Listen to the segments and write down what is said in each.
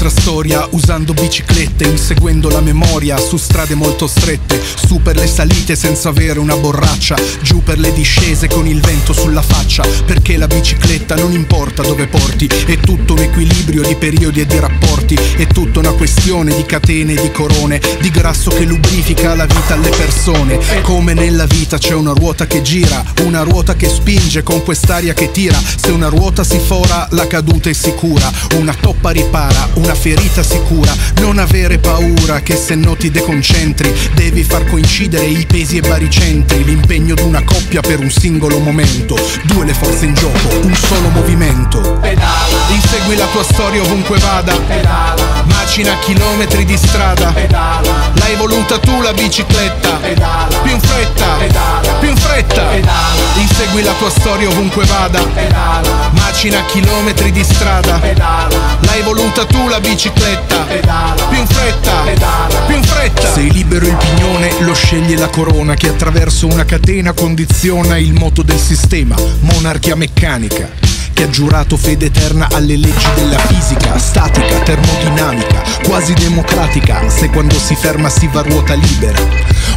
nostra storia usando biciclette, inseguendo la memoria su strade molto strette, su per le salite senza avere una borraccia, giù per le discese con il vento sulla faccia, perché la bicicletta non importa dove porti, è tutto un equilibrio di periodi e di rapporti, è tutta una questione di catene e di corone, di grasso che lubrifica la vita alle persone. Come nella vita c'è una ruota che gira, una ruota che spinge con quest'aria che tira, se una ruota si fora la caduta è sicura, una toppa ripara, una ferita sicura, non avere paura che se no ti deconcentri, devi far coincidere i pesi e baricentri, l'impegno d'una coppia per un singolo momento, due le forze in gioco, un solo movimento. Pedala, insegui la tua storia ovunque vada, pedala, macina chilometri di strada, pedala, l'hai voluta tu la bicicletta, pedala, più in fretta, pedala, più in fretta, pedala, insegui la tua storia ovunque vada, pedala, macina chilometri di strada, pedala, l'hai voluta tu la bicicletta, pedala, più in fretta, pedala, più in fretta. Sei libero il pignone, lo sceglie la corona che attraverso una catena condiziona il moto del sistema, monarchia meccanica che ha giurato fede eterna alle leggi della fisica, statica, termodinamica, quasi democratica, se quando si ferma si va a ruota libera,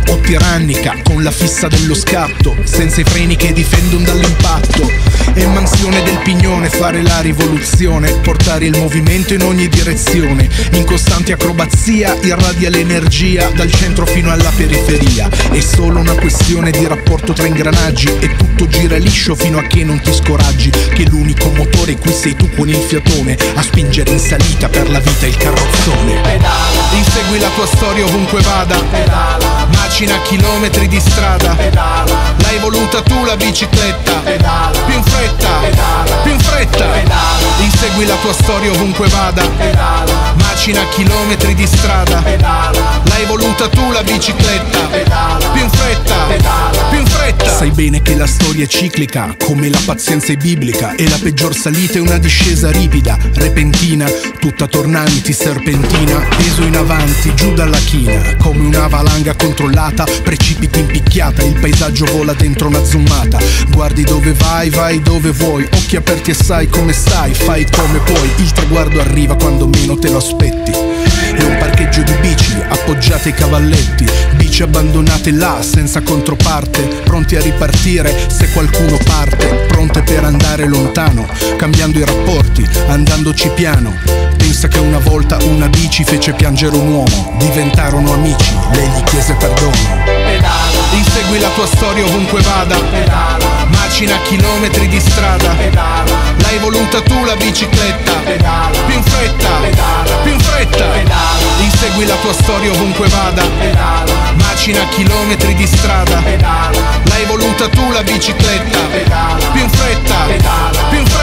o tirannica, con la fissa dello scatto, senza i freni che difendono dall'impatto, è mansione del pignone fare la rivoluzione, portare il movimento in ogni direzione, in costante acrobazia irradia l'energia dal centro fino alla periferia, è solo una questione di rapporto tra ingranaggi e tutto gira liscio fino a che non ti scoraggi, che l'unico motore qui sei tu con il fiatone a spingere in salita per la vita il carrozzone. pedala, Insegui la tua storia ovunque vada, pedala, macina chilometri di strada, pedala, l'hai voluta tu la bicicletta, pedala, più in fretta, pedala, più in fretta, pedala, insegui la tua storia ovunque vada, pedala, macina chilometri di strada, pedala, l'hai voluta tu la bicicletta, pedala, più in fretta, pedala, più in fretta. Sai bene che la storia è ciclica, come la pazienza è biblica, e la peggior salita è una discesa ripida, repentina, tutta tornanti, serpentina, peso in avanti, giù dalla china, come una valanga controllata, precipiti in picchiata, il paesaggio vola dentro una zoomata, guardi dove vai, vai dove vuoi, occhi aperti e sai come stai, fai come puoi, il traguardo arriva quando meno te lo aspetti, è un parcheggio di bici, appoggiate ai cavalletti, bici abbandonate là, senza controparte, pronti a ripartire se qualcuno parte, pronte per andare lontano, cambiando i rapporti, andandoci piano. Pensa che una volta una bici fece piangere un uomo, diventarono amici, lei gli chiese perdono. pedala, Insegui la tua storia ovunque vada, pedala, macina chilometri di strada, pedala, l'hai voluta tu la bicicletta, pedala, più in fretta, pedala, più in fretta, pedala, insegui la tua storia ovunque vada, pedala, macina chilometri di strada, pedala, l'hai voluta tu la bicicletta, pedala, più in fretta, pedala, più in fretta.